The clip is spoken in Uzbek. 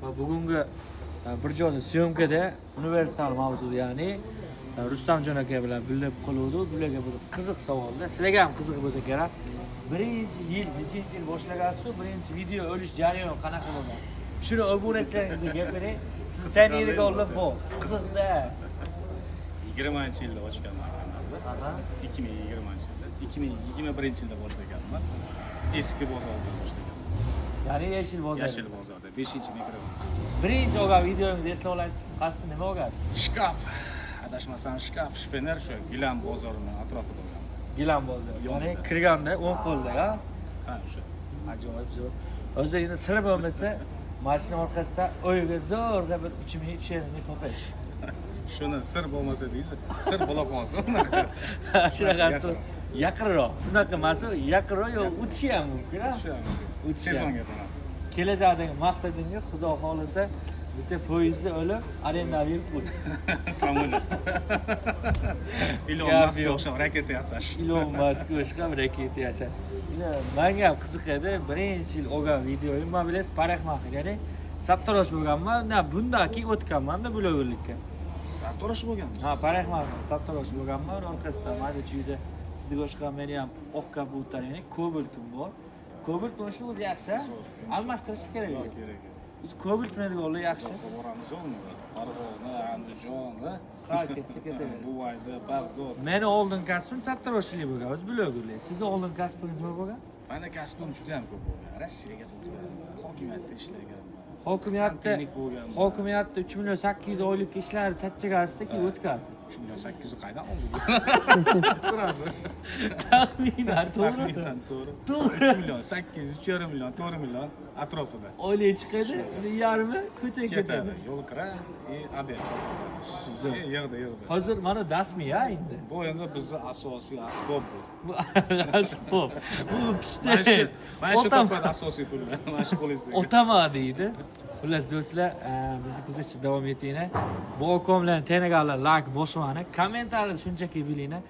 Va bugungi bir joyda syomkada universal mavzu, ya'ni Rustamjon aka bilan birga qiluvdik. Bularga bir qiziq savolda. Sizlarga ham qiziq bo'lsa kerak. Birinchi yil, nechinchi yil boshlagansiz, birinchi video olish jarayoni qanaqa bo'lgan? Shuni obunachilaringizga gapiring. Siz saniyada olib bu qiziqda. 20-yilda ochganman kanalni. 2020-yilda. 2021-yilda boshlaganman. Eski bozorda boshlaganman. Ya'ni Yashil bozor. Yashil bozorda 5-mikrorayon. Birinchi olgan videongizni esla olasiz. Qasdi nima olgansiz? Shkaf. Adashmasam shkaf, shpener shu Gilam bozorining atrofida bo'lgan. Gilam bozor. Ya'ni kirganda o'ng qo'lda, Ha, o'sha. ajoyib zo'r. O'zi endi sir bo'lmasa, mashina orqasida o'yiga zo'rg'a bir 3000 3,5 topash. Shuni sir bo'lmasa deysiz, sir bo'la qolsin. Shunaqa turib yaqinroq. Bunaqa emas, yaqinroq yo o'tishi ham mumkin. O'sha sezonga bilan. Kelajakdagi maqsadingiz, Xudo xolasa, bitta poyezdni olib, arendaga qo'y. Samolyot. Ilon Mask o'xshab raketa yasash. Ilon Mask o'xshab raketa yasash. Menga ham qiziq edi. Birinchi yil olgan videoyim, men bilasiz, paraxmaxir, ya'ni sartarosh bo'lganman. Bundan keyin o'tganman-da blogerlikka. Sartarosh bo'lganmiz. Ha, paraxmaxir, sartarosh bo'lganman. Orqasida mayda chuyda sizga o'xshagan meni ham oq kabutar, ya'ni kobaltim bor. Kobalt bo'lishi o'zi yaxshi. Almashtirish kerak. Yo'q, kerak. Kobalt bilan o'g'li yaxshi. Boramiz uni. Farg'ona, Andijon, Ha, ketsa ketaveradi. Buvayda, Bag'dod. Meni oldin kasbim sartaroshchilik bo'lgan, o'z blogerlik. Sizni oldin kasbingiz nima bo'lgan? Meni kasbim juda ham ko'p bo'lgan. Rossiyaga ketganman, hokimiyatda ishlaganman. Hokimiyatda 3 million 800 oylikka ishlarni charchagansiz-da, keyin o'tkazsiz. 3 million 800 qaydan oldik? Sirasi. Taxminan to'g'ri. To'g'ri. 3 million 800, 3,5 million, 4 million atrofida. Oylik chiqadi, uni yarmi ko'chaga Ketadi. ketadi. Yo'l kira, obed Zo'r. Yig'di. Hozir mana dasmi-ya endi. Bu endi bizning asosiy asbob bu. Bu asbob. Bu Mana pishdi. shu topadi asosiy pullar. Mana shu qo'lingizda. Otama deydi. Xullas do'stlar, bizni kuzatishda davom etinglar. Bu okomlarni tanaganlar like bosmani, kommentariyada shunchaki bilinglar.